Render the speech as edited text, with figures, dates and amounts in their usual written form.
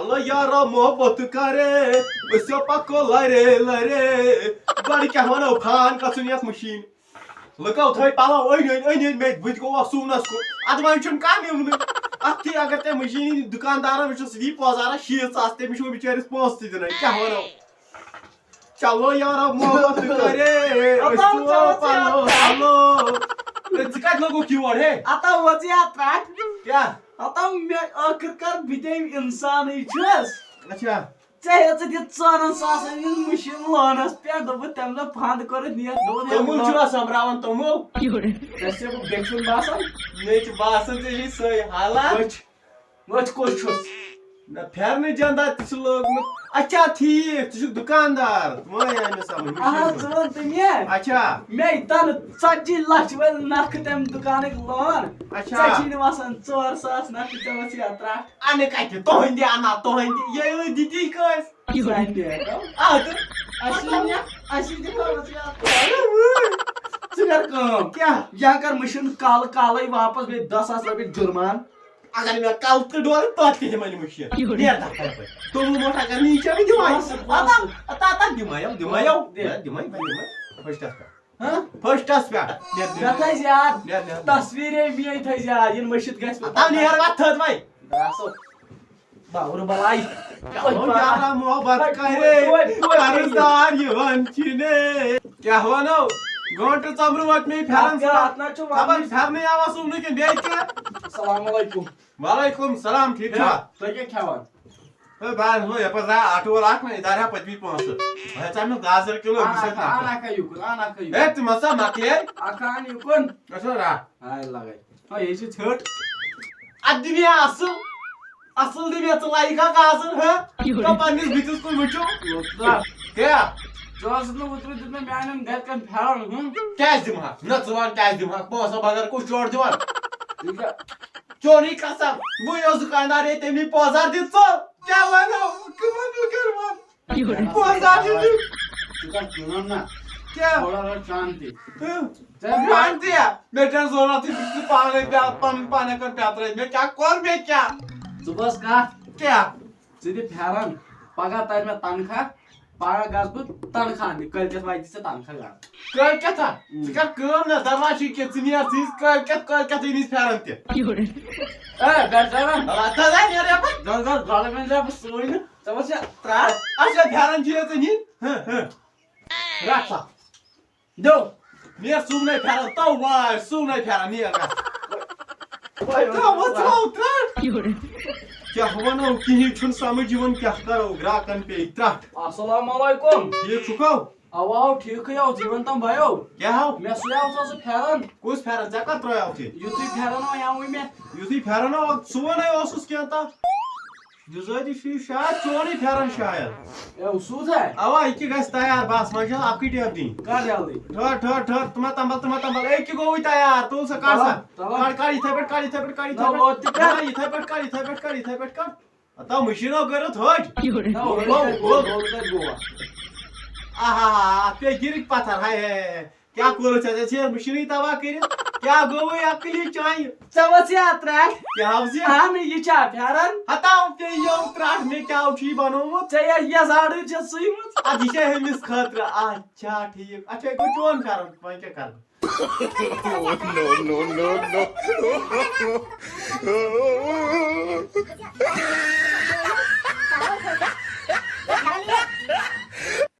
चलो यारो मोहब्बत करे बसो पको लरे लरे बड़ी क्या वनो फान कसन यत मशीन लुको थई पालो ओइन मे बुत गो सूनस को अदवान छुन काम अति अगर ते मशीन दुकानदार विच सी पोजारा 6000 ते मिशो बिचारिस पोस ति दिन क्या वनो चलो यारो मोहब्बत करे बसो पालो चलो जिका लोगो क्यों है आता वजिया ट्रैक क्या आता मैं आखिरकार बिते इंसान ही छस अच्छा चाहे तो ये चोरन सासन मशीन लानस पे दब तमला फांद कर नियत दो तमुल छुरा समरावन तमुल कैसे वो देखुन बासन नेच बासन ते सही हालात वच कोच छस ना फेरने जंदा तिस लोग अच्छा ठीक तुझ दुकानदार मैं आने समझ हां चलो तुमिए अच्छा मैं तन 40 लाख वेल नाक तम दुकान लोन अच्छा सचिन वासन 400 नाक तम से यात्रा आने का के तो हिंदी आना तो हिंदी ये दीदी कस आ तो अशी देखो चुगर काम क्या या कर मशीन काल ही वापस बे 10,000 रुपए जुर्मान अगर मैं कल तो डोर तो के मैंने मुझे देर दा कर तो मोटा कर नीचे भी दिमाग आता दिमाग फर्स्ट क्लास हां फर्स्ट क्लास पे गथाय यार तस्वीरें भी आई थई यार इन मशीद गस आता नियर बात थद भाई रासो बावर बलाई यारा मोहब्बत करे कर्जदार यवन छिने क्या हुआ ना गोंट चमरू वत में फेरन से अपना छु खबर फेरने आवाज सुनने के बे के अस्सलाम वालेकुम वालेकुम सलाम ठीक है तो क्या खावन ए बार हो या पर ऑटो वाला में इधर है 25 500 है चानो गाजर किलो बिसे था आना कयु ए तुम सा माके आकान युकन कसो रा हाय लागे हां ये छट अदनिया असल दिव्या चलाई का गाजर है तो पन्नीस बिचुस को मुचो क्या जोस न उतर दिन में मैंने घर का फेरन कैश दिमा न जवान कैश दिमा पोसा बगर को छोड़ दिमा चोरी कसम वो यो दुकानदार है तेमी पोजार दितो क्या वानो कमन करवा पोजार दितो तुका सुनो ना क्या थोड़ा शांति शांति है बेटा सोना थी बिस्कुट पाने पे पाने कर प्यात्र मैं क्या कर मैं क्या सुबह का क्या सीधे फेरन पगा तार में तनखा पागा गसबु तनखा निकल के वाइज से तनखा गा कल क्या था इसका काम ना दरवाजे के सीनियर चीज कल क्या इनिस फेरन ते ए बैठन आता जा नहीं रे अपन गल गल में जब सोई न तब से त्रा अच्छा फेरन जी तो नहीं हां राखा दो नियर सुन नहीं फेरन तो वाह सुन नहीं फेरन नियर का तो वो तो क्या हुआ ना कि छुन समझ जीवन क्या करो ग्राहकन पे इतना अस्सलाम वालेकुम ये चुकाओ आवाओ ठीक है आओ जीवन तम भयो क्या हो मैं सुया तो फेरन कुछ फेरन जका त्रया होती युति फेरन हो यहाँ में युति फेरन हो सुवन है ओसुस क्या था जुजादी फी शायद चोरी फेरन शायद ए उसूद है आवा इकी गस तैयार बस मजा आपकी टेप दी का जल्दी ठर तुम तंबल एक की गोई तैयार तू से काट काट इथे पेट कर आता मशीनो करत होय गोवा आहा पे गिरिक पत्थर है क्या करो छे मशीनी तवा कर क्या गोवे अकली चाहिए समस्या ट्रैक क्या हाउस हां ये चा फेरन हटाओ पे यो ट्रैक में क्या उठी बनोमो चाहिए ये साड़ी छ सुईमत आ दिशा है मिस खतरा अच्छा ठीक अच्छा को चोन करन पॉइंट क्या कर no.